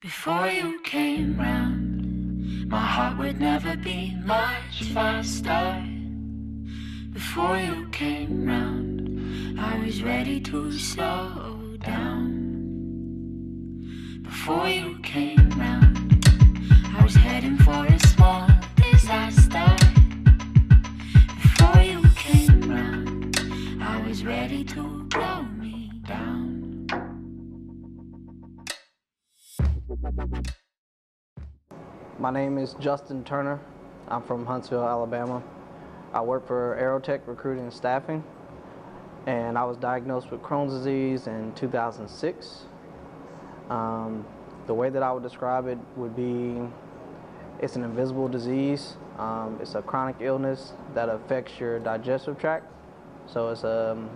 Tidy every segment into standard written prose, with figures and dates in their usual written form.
Before you came round, my heart would never beat much faster. Before you came round, I was ready to slow down. Before you came round, I was heading for a small disaster. Before you came round, I was ready to blow me down. My name is Justin Turner. I'm from Huntsville, Alabama. I work for Aerotech Recruiting and Staffing, and I was diagnosed with Crohn's disease in 2006. The way that I would describe it would be it's an invisible disease. It's a chronic illness that affects your digestive tract. So it's an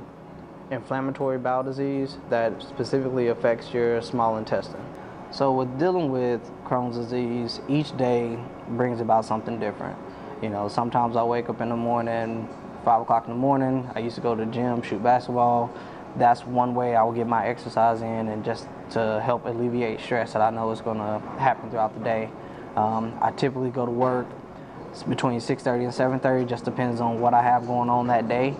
inflammatory bowel disease that specifically affects your small intestine. So with dealing with Crohn's disease, each day brings about something different. You know, sometimes I wake up in the morning, 5 o'clock in the morning, I used to go to the gym, shoot basketball. That's one way I will get my exercise in, and just to help alleviate stress that I know is gonna happen throughout the day. I typically go to work between 6:30 and 7:30, just depends on what I have going on that day.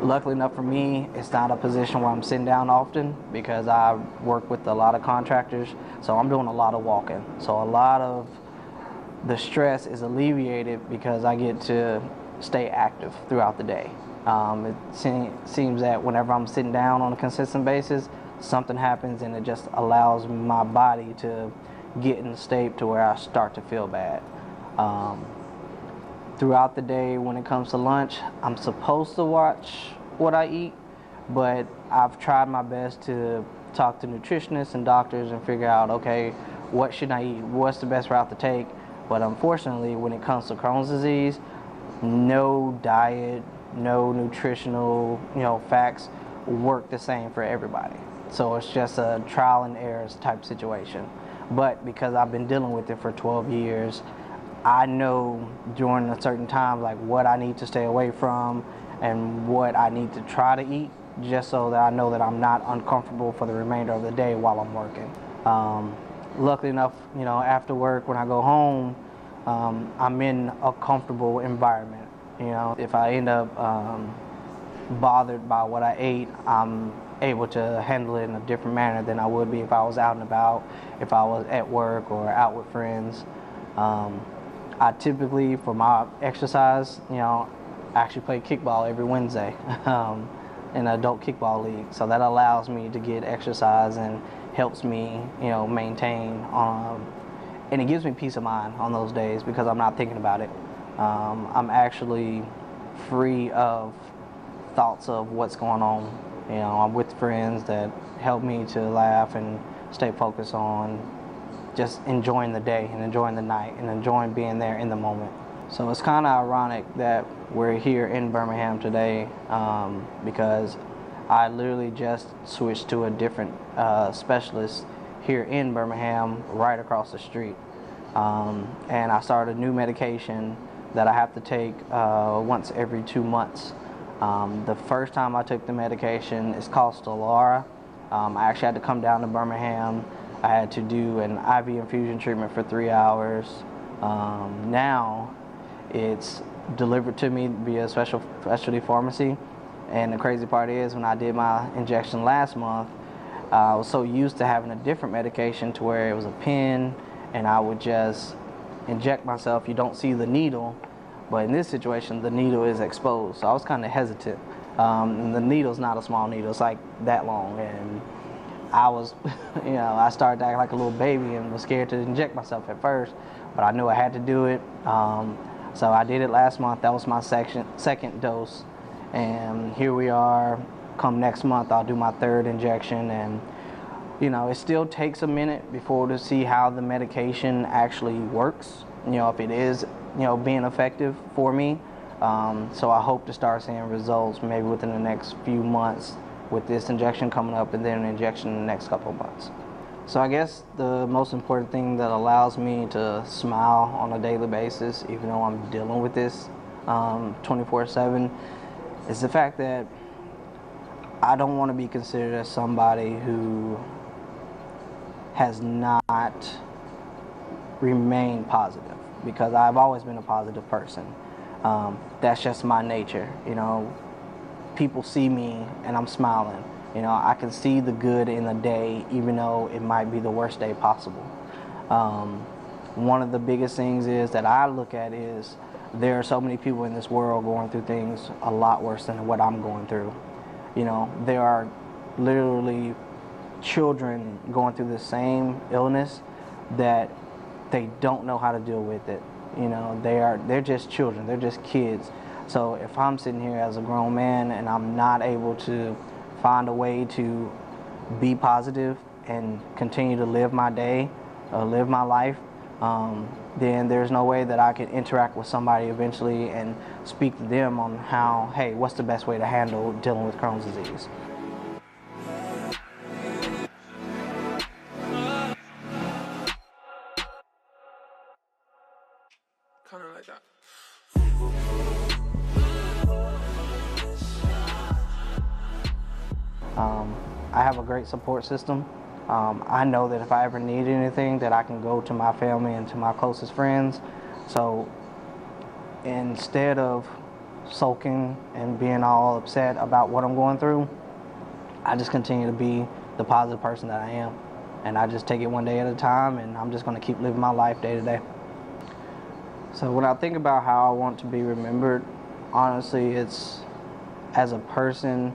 Luckily enough for me, it's not a position where I'm sitting down often because I work with a lot of contractors, so I'm doing a lot of walking. So a lot of the stress is alleviated because I get to stay active throughout the day. It seems that whenever I'm sitting down on a consistent basis, something happens and it just allows my body to get in a state to where I start to feel bad. Throughout the day, when it comes to lunch, I'm supposed to watch what I eat, but I've tried my best to talk to nutritionists and doctors and figure out, okay, what should I eat? What's the best route to take? But unfortunately, when it comes to Crohn's disease, no diet, no nutritional, facts work the same for everybody. So it's just a trial and error type situation. But because I've been dealing with it for 12 years, I know during a certain time like what I need to stay away from and what I need to try to eat, just so that I know that I'm not uncomfortable for the remainder of the day while I'm working. Luckily enough, after work when I go home, I'm in a comfortable environment. If I end up bothered by what I ate, I'm able to handle it in a different manner than I would be if I was out and about, if I was at work or out with friends. I typically, for my exercise, I actually play kickball every Wednesday in an adult kickball league. So that allows me to get exercise and helps me, maintain, and it gives me peace of mind on those days because I'm not thinking about it. I'm actually free of thoughts of what's going on. I'm with friends that help me to laugh and stay focused on just enjoying the day and enjoying the night and enjoying being there in the moment. So it's kind of ironic that we're here in Birmingham today because I literally just switched to a different specialist here in Birmingham right across the street. And I started a new medication that I have to take once every 2 months. The first time I took the medication, it's called Stelara. I actually had to come down to Birmingham. I had to do an IV infusion treatment for 3 hours. Now it's delivered to me via a specialty pharmacy. And the crazy part is when I did my injection last month, I was so used to having a different medication to where it was a pen and I would just inject myself. You don't see the needle, but in this situation, the needle is exposed. So I was kind of hesitant. And the needle's not a small needle, it's like that long. And I was, I started to act like a little baby and was scared to inject myself at first, but I knew I had to do it. So I did it last month. That was my second dose. And here we are. Come next month, I'll do my third injection. And, it still takes a minute before to see how the medication actually works, if it is, being effective for me. So I hope to start seeing results maybe within the next few months with this injection coming up and then an injection in the next couple of months. So I guess the most important thing that allows me to smile on a daily basis, even though I'm dealing with this 24/7, is the fact that I don't want to be considered as somebody who has not remained positive, because I've always been a positive person. That's just my nature. People see me and I'm smiling. I can see the good in the day, even though it might be the worst day possible. One of the biggest things is that I look at is there are so many people in this world going through things a lot worse than what I'm going through. There are literally children going through the same illness that they don't know how to deal with it. They're just children, they're just kids. So if I'm sitting here as a grown man and I'm not able to find a way to be positive and continue to live my day, live my life, then there's no way that I can interact with somebody eventually and speak to them on how, hey, what's the best way to handle dealing with Crohn's disease. Kind of like that. I have a great support system. I know that if I ever need anything, that I can go to my family and to my closest friends. So instead of sulking and being all upset about what I'm going through, I just continue to be the positive person that I am. And I just take it one day at a time, and I'm just going to keep living my life day to day. So when I think about how I want to be remembered, honestly, it's as a person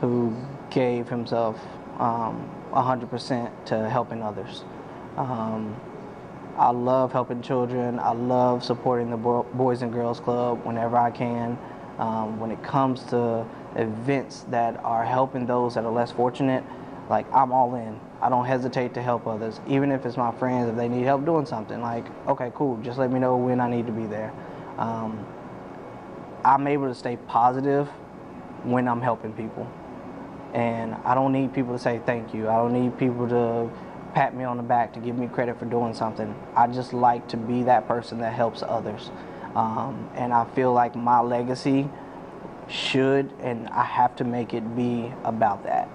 who gave himself 100% to helping others. I love helping children. I love supporting the Boys and Girls Club whenever I can. When it comes to events that are helping those that are less fortunate, like, I'm all in. I don't hesitate to help others, even if it's my friends, if they need help doing something. Like, okay, cool, just let me know when I need to be there. I'm able to stay positive when I'm helping people. And I don't need people to say thank you. I don't need people to pat me on the back to give me credit for doing something. I just like to be that person that helps others. And I feel like my legacy should, and I have to make it be about that.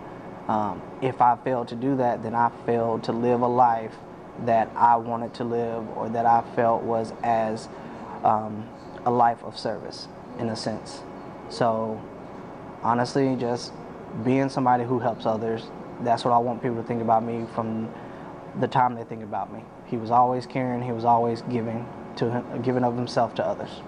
If I fail to do that, then I failed to live a life that I wanted to live, or that I felt was as a life of service, in a sense. So honestly, just being somebody who helps others, that's what I want people to think about me from the time they think about me. He was always caring, he was always giving of himself to others.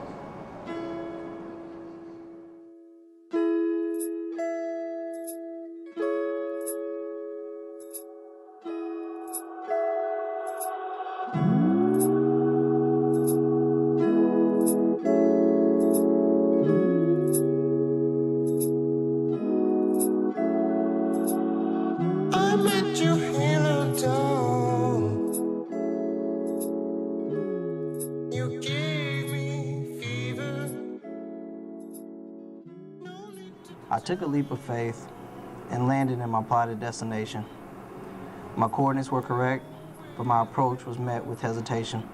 I met you in a town. You gave me fever. I took a leap of faith and landed in my plotted destination. My coordinates were correct, but my approach was met with hesitation.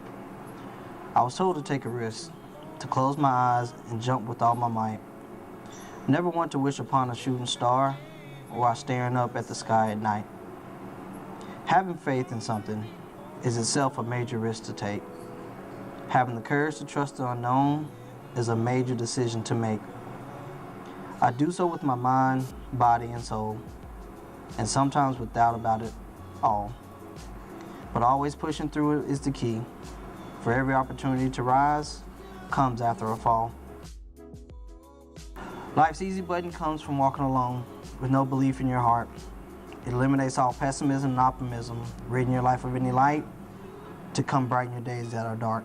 I was told to take a risk, to close my eyes and jump with all my might. Never want to wish upon a shooting star while staring up at the sky at night. Having faith in something is itself a major risk to take. Having the courage to trust the unknown is a major decision to make. I do so with my mind, body, and soul, and sometimes with doubt about it all. But always pushing through it is the key. For every opportunity to rise comes after a fall. Life's easy button comes from walking alone with no belief in your heart. It eliminates all pessimism and optimism, ridding your life of any light to come brighten your days that are dark.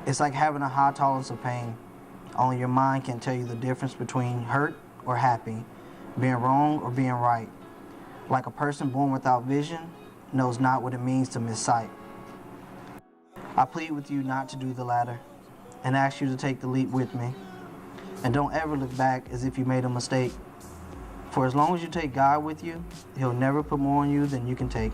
It's like having a high tolerance of pain. Only your mind can tell you the difference between hurt or happy, being wrong or being right. Like a person born without vision knows not what it means to miss sight. I plead with you not to do the latter and ask you to take the leap with me. And don't ever look back as if you made a mistake. For as long as you take God with you, He'll never put more on you than you can take.